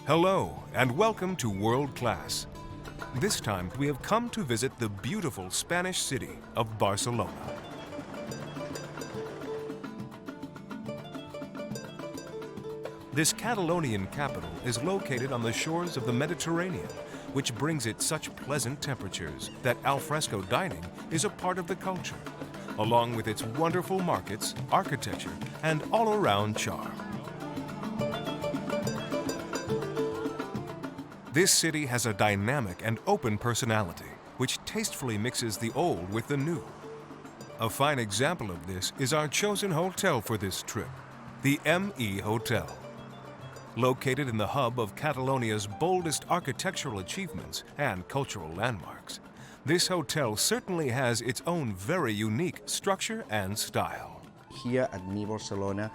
Hello and welcome to World Class. This time we have come to visit the beautiful Spanish city of Barcelona. This Catalonian capital is located on the shores of the Mediterranean, which brings it such pleasant temperatures that alfresco dining is a part of the culture, along with its wonderful markets, architecture, and all-around charm. This city has a dynamic and open personality, which tastefully mixes the old with the new. A fine example of this is our chosen hotel for this trip, the ME Hotel. Located in the hub of Catalonia's boldest architectural achievements and cultural landmarks, this hotel certainly has its own very unique structure and style. Here at ME Barcelona,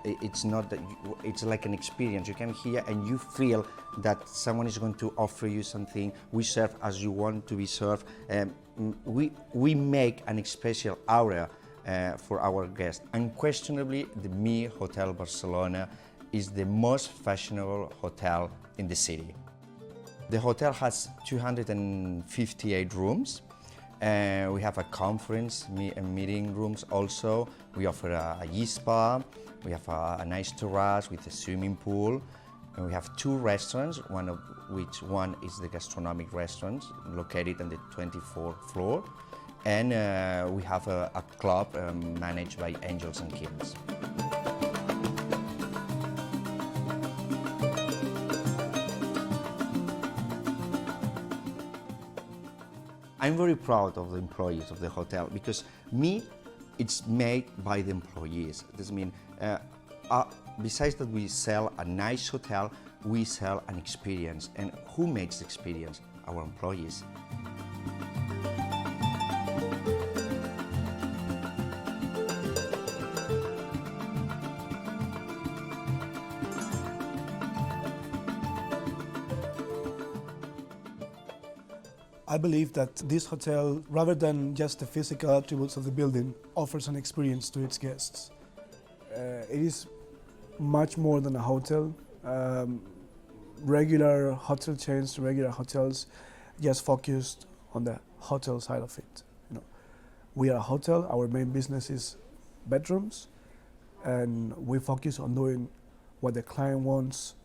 it's not that it's like an experience. You come here and you feel that someone is going to offer you something. We serve as you want to be served. We make an special aura for our guests. Unquestionably, the ME Hotel Barcelona is the most fashionable hotel in the city. The hotel has 258 rooms. We have a conference and meeting rooms also. We offer a spa. We have a nice terrace with a swimming pool. And we have two restaurants, one is the gastronomic restaurant located on the 24th floor. And we have a club managed by Angels and Kings. I'm very proud of the employees of the hotel because it's made by the employees. This means, besides that we sell a nice hotel, we sell an experience. And who makes the experience? Our employees. I believe that this hotel, rather than just the physical attributes of the building, offers an experience to its guests. It is much more than a hotel. Regular hotel chains, regular hotels, just focused on the hotel side of it. We are a hotel. Our main business is bedrooms, and we focus on doing what the client wants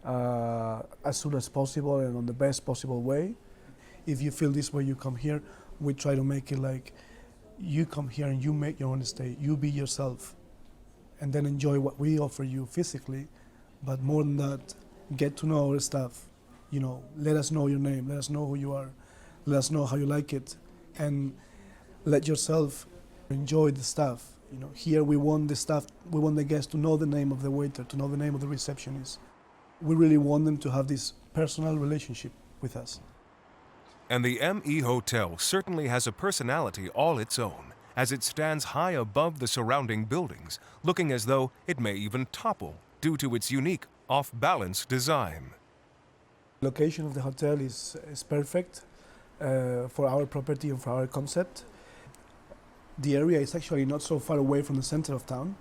as soon as possible and on the best possible way. If you feel this way, you come here, we try to make it like you come here and you make your own stay, you be yourself, and then enjoy what we offer you physically. But more than that, get to know our staff. Let us know your name, let us know who you are, let us know how you like it, and let yourself enjoy the staff. Here we want the staff, we want the guests to know the name of the waiter, to know the name of the receptionist. We really want them to have this personal relationship with us. And the ME Hotel certainly has a personality all its own, as it stands high above the surrounding buildings, looking as though it may even topple due to its unique off-balance design. The location of the hotel is perfect for our property and for our concept. The area is actually not so far away from the center of town.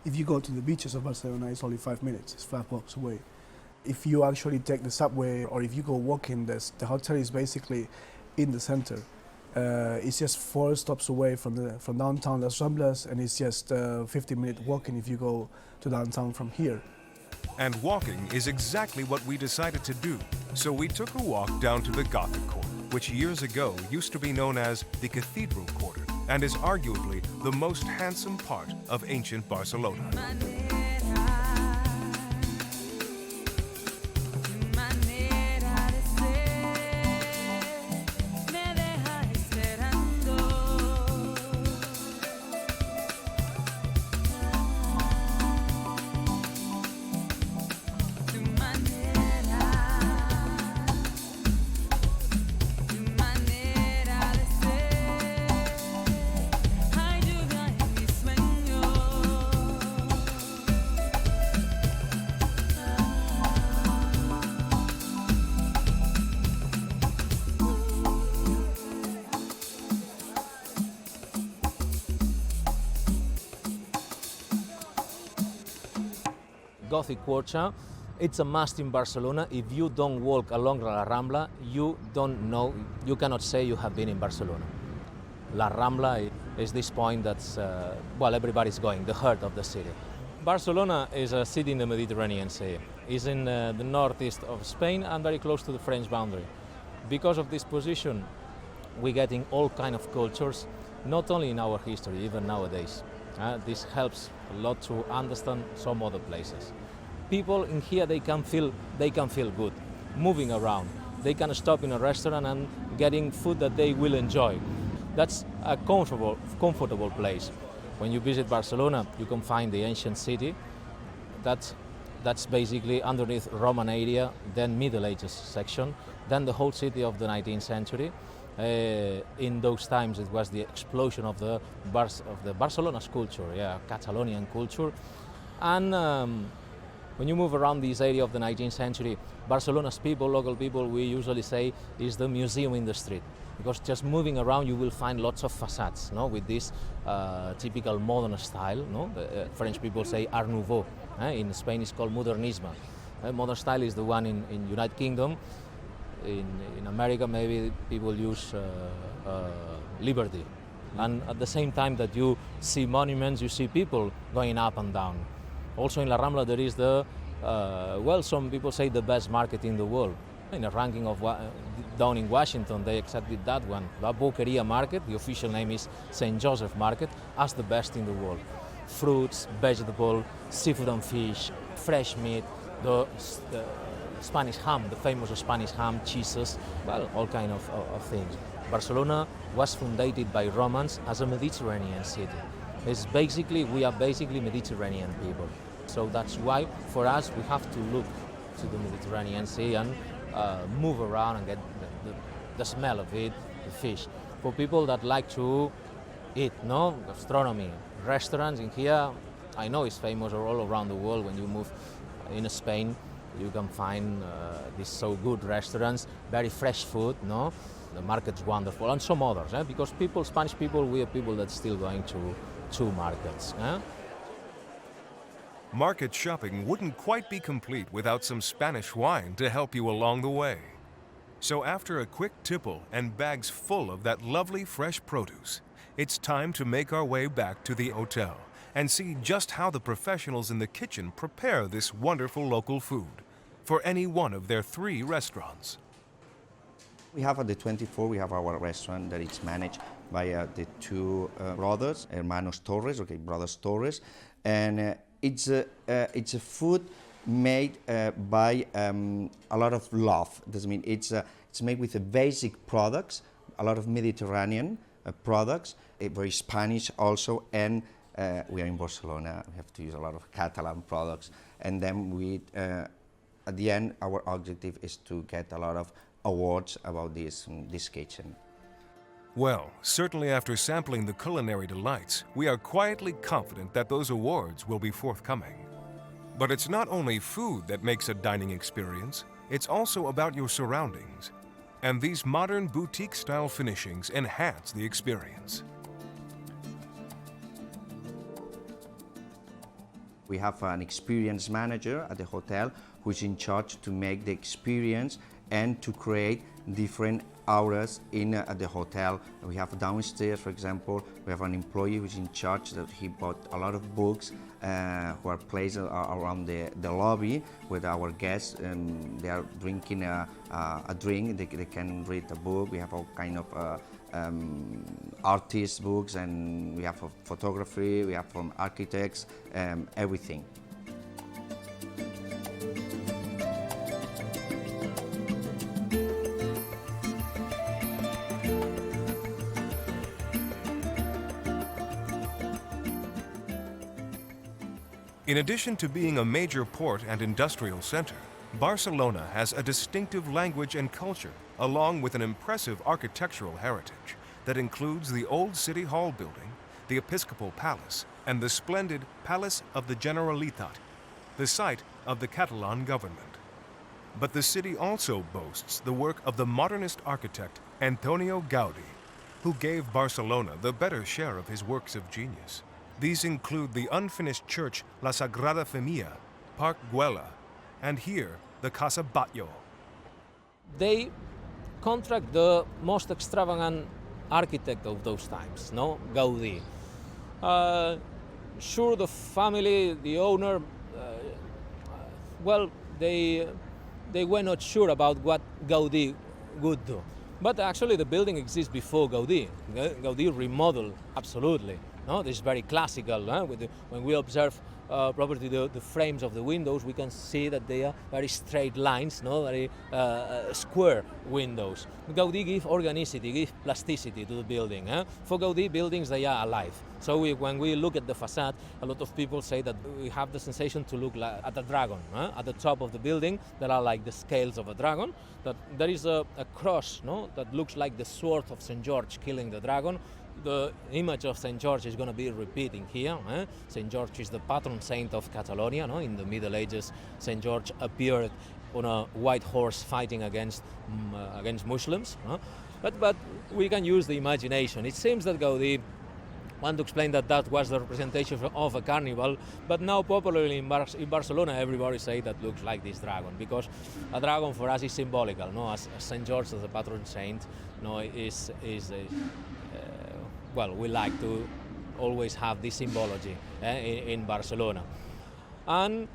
If you go to the beaches of Barcelona, it's only 5 minutes, it's 5 blocks away. If you actually take the subway or if you go walking, the hotel is basically in the center. It's just 4 stops away from downtown Las Ramblas, and it's just 15-minute walking if you go to downtown from here. And walking is exactly what we decided to do. So we took a walk down to the Gothic Quarter, which years ago used to be known as the Cathedral Quarter, and is arguably the most handsome part of ancient Barcelona. Gothic Quarter It's a must in Barcelona. If you don't walk along La Rambla, you don't know, you cannot say you have been in Barcelona. La Rambla is this point that's, well, everybody's going, the heart of the city. Barcelona is a city in the Mediterranean Sea. It's in the northeast of Spain and very close to the French boundary. Because of this position, we're getting all kind of cultures, not only in our history, even nowadays. This helps a lot to understand some other places. People in here, they can feel good, moving around. They can stop in a restaurant and getting food that they will enjoy. That's a comfortable place. When you visit Barcelona, you can find the ancient city. That's basically underneath Roman area, then Middle Ages section, then the whole city of the 19th century. In those times, it was the explosion of the Barcelona's culture, Catalonian culture. And when you move around this area of the 19th century, Barcelona's people, local people, we usually say is the museum in the street. Because just moving around, you will find lots of facades, no? With this typical modern style. No? The French people say Art Nouveau. In Spain, it's called Modernism. Modern style is the one in United Kingdom. In America, maybe people use Liberty. And at the same time that you see monuments, you see people going up and down. Also in La Rambla, there is well, some people say the best market in the world. In a ranking of down in Washington, they accepted that one. The Boqueria market, the official name is St. Joseph Market, as the best in the world. Fruits, vegetable, seafood and fish, fresh meat, the Spanish ham, the famous Spanish ham, cheeses, well, all kind of things. Barcelona was founded by Romans as a Mediterranean city. We are basically Mediterranean people. So that's why, for us, we have to look to the Mediterranean Sea and move around and get the smell of it, the fish. For people that like to eat, no? Gastronomy, restaurants in here, I know it's famous all around the world. When you move in Spain, you can find these so good restaurants, very fresh food, no? The market's wonderful, and some others, because Spanish people, we are people that's still going to markets. Market shopping wouldn't quite be complete without some Spanish wine to help you along the way. So after a quick tipple and bags full of that lovely fresh produce, it's time to make our way back to the hotel and see just how the professionals in the kitchen prepare this wonderful local food for any one of their 3 restaurants. We have at the 24, we have our restaurant that is managed by the 2 brothers, Hermanos Torres, brothers Torres, and it's a food made by a lot of love. Doesn't mean it's made with basic products, a lot of Mediterranean products, very Spanish also, and we are in Barcelona. We have to use a lot of Catalan products, and then at the end, our objective is to get a lot of awards about this kitchen. Well, certainly after sampling the culinary delights, we are quietly confident that those awards will be forthcoming. But it's not only food that makes a dining experience, it's also about your surroundings. And these modern boutique-style finishings enhance the experience. We have an experience manager at the hotel who is in charge to make the experience and to create different auras at the hotel. We have downstairs, for example, we have an employee who's in charge that he bought a lot of books who are placed around the lobby with our guests, and they are drinking a drink. They can read a book. We have all kind of artist books, and we have photography, we have from architects, everything. In addition to being a major port and industrial center, Barcelona has a distinctive language and culture, along with an impressive architectural heritage that includes the old City Hall building, the Episcopal Palace, and the splendid Palace of the Generalitat, the site of the Catalan government. But the city also boasts the work of the modernist architect Antonio Gaudi, who gave Barcelona the better share of his works of genius. These include the unfinished church La Sagrada Familia, Park Güell, and here, the Casa Batllo. They contract the most extravagant architect of those times, no? Gaudi. Sure, the family, the owner, well, they were not sure about what Gaudi would do. But actually the building exists before Gaudi. Gaudi remodeled, absolutely. No, this is very classical. When we observe properly the frames of the windows, we can see that they are very straight lines, no, very square windows. Gaudi give organicity, give plasticity to the building. For Gaudi, buildings, they are alive. So when we look at the facade, a lot of people say that we have the sensation to look like at a dragon. At the top of the building, there are like the scales of a dragon. That there is a cross, no, that looks like the sword of St. George killing the dragon. The image of St. George is going to be repeating here. St. George is the patron saint of Catalonia. No? In the Middle Ages, St. George appeared on a white horse fighting against Muslims. But we can use the imagination. It seems that Gaudi want to explain that that was the representation of a carnival, but now popularly in Barcelona, everybody say that looks like this dragon, because a dragon for us is symbolical. No? As St. George, as the patron saint, no, well, we like to always have this symbology in Barcelona. And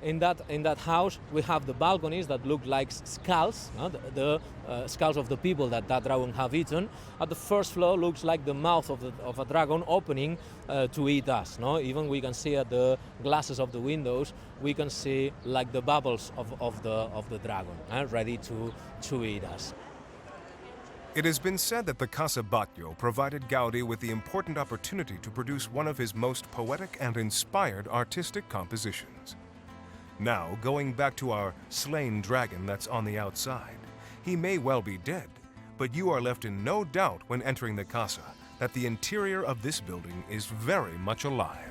in that house, we have the balconies that look like skulls, the skulls of the people that dragon have eaten. At the first floor, looks like the mouth of a dragon opening to eat us. No? Even we can see at the glasses of the windows, we can see like the bubbles of the dragon, ready to eat us. It has been said that the Casa Batllo provided Gaudi with the important opportunity to produce one of his most poetic and inspired artistic compositions. Now, going back to our slain dragon that's on the outside, he may well be dead, but you are left in no doubt when entering the Casa that the interior of this building is very much alive.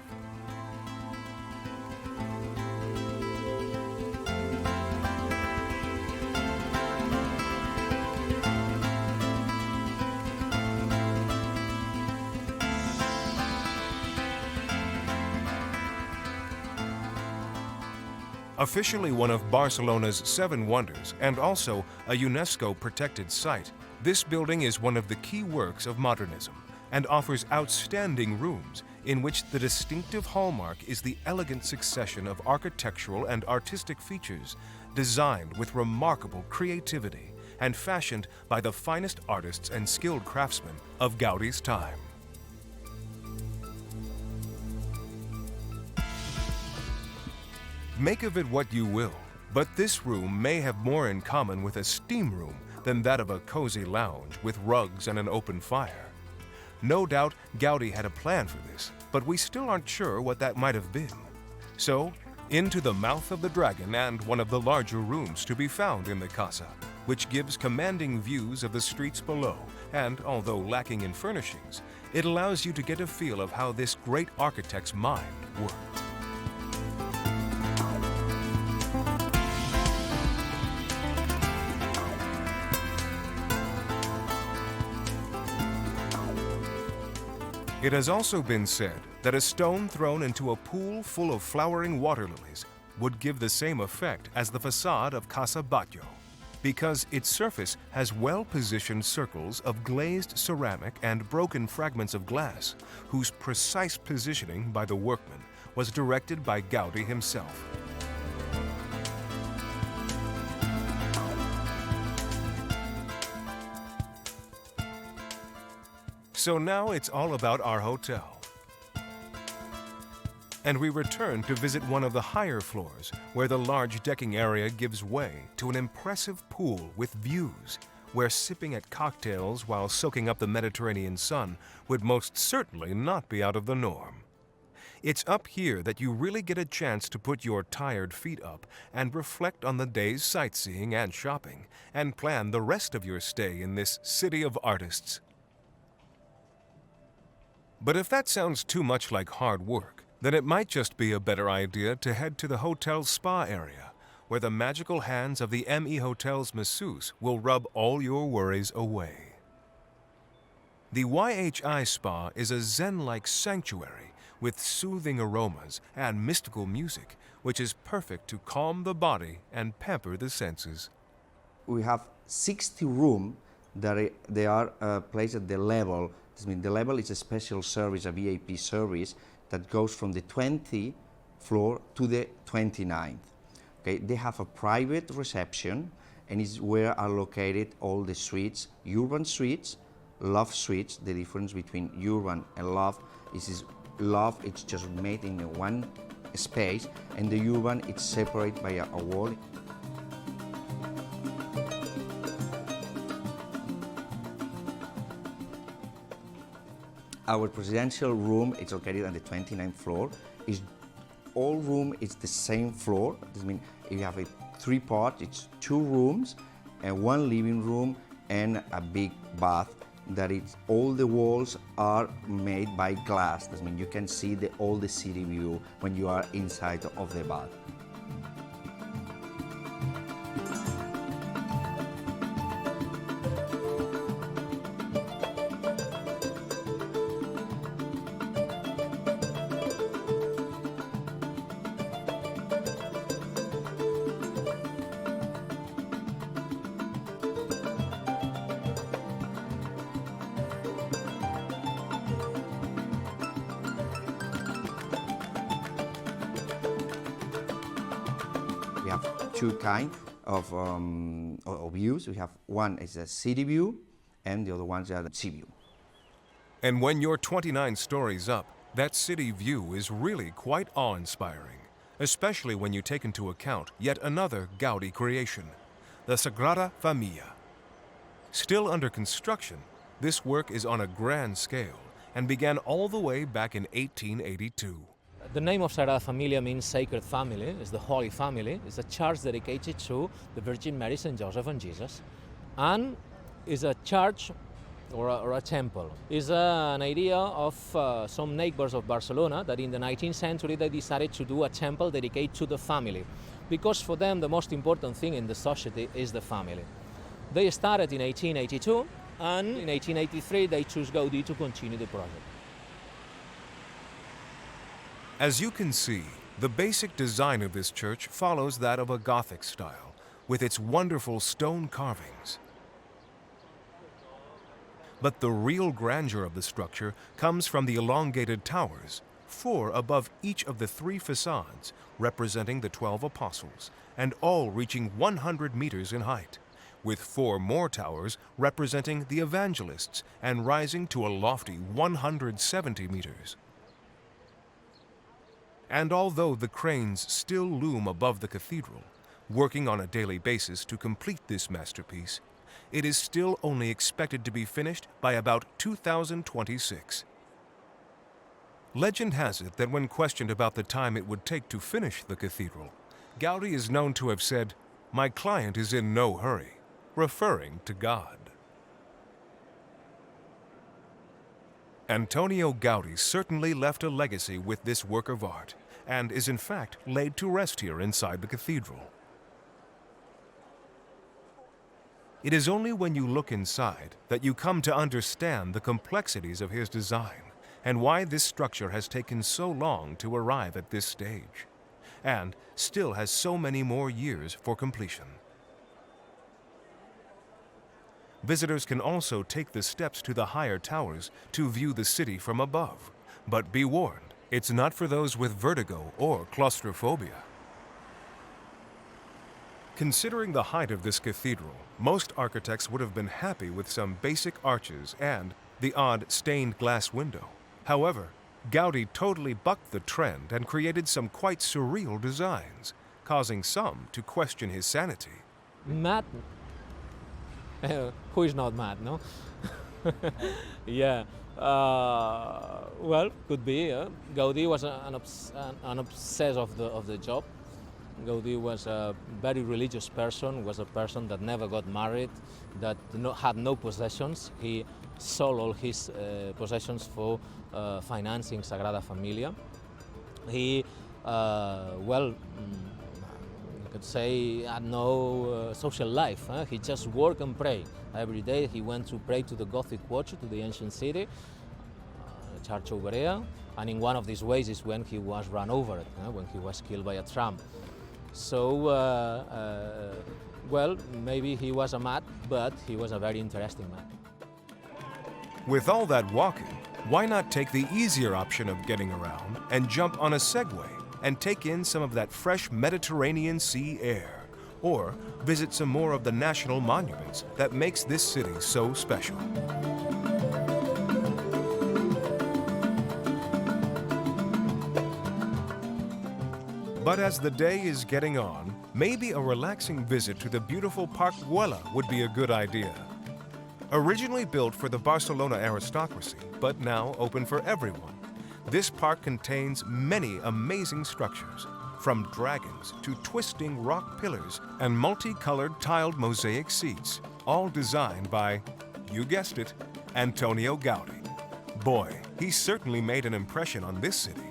Officially one of Barcelona's 7 wonders and also a UNESCO-protected site, this building is one of the key works of modernism and offers outstanding rooms in which the distinctive hallmark is the elegant succession of architectural and artistic features designed with remarkable creativity and fashioned by the finest artists and skilled craftsmen of Gaudi's time. Make of it what you will, but this room may have more in common with a steam room than that of a cozy lounge with rugs and an open fire. No doubt Gaudi had a plan for this, but we still aren't sure what that might have been. So, into the mouth of the dragon and one of the larger rooms to be found in the Casa, which gives commanding views of the streets below, and although lacking in furnishings, it allows you to get a feel of how this great architect's mind worked. It has also been said that a stone thrown into a pool full of flowering water lilies would give the same effect as the facade of Casa Batllo, because its surface has well-positioned circles of glazed ceramic and broken fragments of glass, whose precise positioning by the workman was directed by Gaudi himself. So now it's all about our hotel. And we return to visit one of the higher floors, where the large decking area gives way to an impressive pool with views, where sipping at cocktails while soaking up the Mediterranean sun would most certainly not be out of the norm. It's up here that you really get a chance to put your tired feet up and reflect on the day's sightseeing and shopping, and plan the rest of your stay in this city of artists. But if that sounds too much like hard work, then it might just be a better idea to head to the hotel's spa area, where the magical hands of the ME Hotel's masseuse will rub all your worries away. The YHI Spa is a zen-like sanctuary with soothing aromas and mystical music, which is perfect to calm the body and pamper the senses. We have 60 rooms that they are placed at the level. This means the level is a special service, a VIP service that goes from the 20th floor to the 29th. Okay, they have a private reception, and is where are located all the suites, urban suites, love suites. The difference between urban and love is love, it's just made in one space, and the urban, it's separated by a wall. Our presidential room is located on the 29th floor. All room is the same floor. This means you have a three-part, it's 2 rooms, and 1 living room and a big bath. That is, all the walls are made by glass. This means you can see all the city view when you are inside of the bath. We have 2 kinds of views. We have one is a city view, and the other ones are the sea view. And when you're 29 stories up, that city view is really quite awe-inspiring, especially when you take into account yet another Gaudi creation, the Sagrada Familia. Still under construction, this work is on a grand scale and began all the way back in 1882. The name of Sagrada Familia means Sacred Family, is the Holy Family. It's a church dedicated to the Virgin Mary, Saint Joseph and Jesus, and is a church or a temple. It's an idea of some neighbors of Barcelona that in the 19th century they decided to do a temple dedicated to the family, because for them the most important thing in the society is the family. They started in 1882, and in 1883 they chose Gaudi to continue the project. As you can see, the basic design of this church follows that of a Gothic style, with its wonderful stone carvings. But the real grandeur of the structure comes from the elongated towers, 4 above each of the 3 facades, representing the 12 apostles, and all reaching 100 meters in height, with 4 more towers representing the evangelists and rising to a lofty 170 meters. And although the cranes still loom above the cathedral, working on a daily basis to complete this masterpiece, it is still only expected to be finished by about 2026. Legend has it that when questioned about the time it would take to finish the cathedral, Gaudi is known to have said, "My client is in no hurry," referring to God. Antonio Gaudi certainly left a legacy with this work of art, and is in fact laid to rest here inside the cathedral. It is only when you look inside that you come to understand the complexities of his design and why this structure has taken so long to arrive at this stage, and still has so many more years for completion. Visitors can also take the steps to the higher towers to view the city from above, but be warned, it's not for those with vertigo or claustrophobia. Considering the height of this cathedral, most architects would have been happy with some basic arches and the odd stained glass window. However, Gaudi totally bucked the trend and created some quite surreal designs, causing some to question his sanity. Mad? Who is not mad, no? Yeah. Well, could be. Gaudi was an obsessed of the job. Gaudi was a very religious person, was a person that never got married, that had no possessions. He sold all his possessions for financing Sagrada Familia. He, you could say, had no social life. He just worked and prayed. Every day he went to pray to the Gothic watch, to the ancient city, charge over air, and in one of these ways is when he was run over, when he was killed by a tram. So, well, maybe he was a mad, but he was a very interesting man. With all that walking, why not take the easier option of getting around and jump on a Segway and take in some of that fresh Mediterranean sea air, or visit some more of the national monuments that makes this city so special. But as the day is getting on, maybe a relaxing visit to the beautiful Park Güell would be a good idea. Originally built for the Barcelona aristocracy, but now open for everyone, this park contains many amazing structures, from dragons to twisting rock pillars and multicolored tiled mosaic seats, all designed by, you guessed it, Antonio Gaudi. Boy, he certainly made an impression on this city.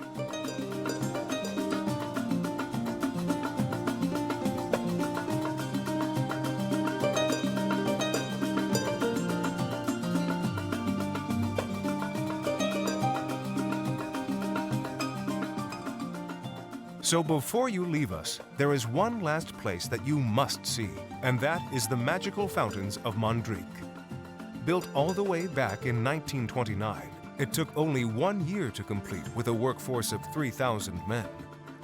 So before you leave us, there is one last place that you must see, and that is the magical fountains of Montjuïc. Built all the way back in 1929, it took only 1 year to complete with a workforce of 3,000 men.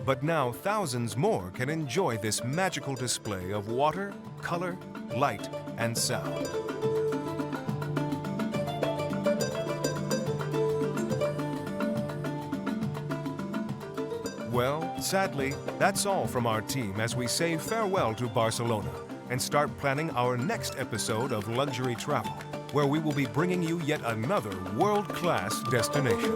But now thousands more can enjoy this magical display of water, color, light, and sound. Well, sadly, that's all from our team as we say farewell to Barcelona and start planning our next episode of Luxury Travel, where we will be bringing you yet another world-class destination.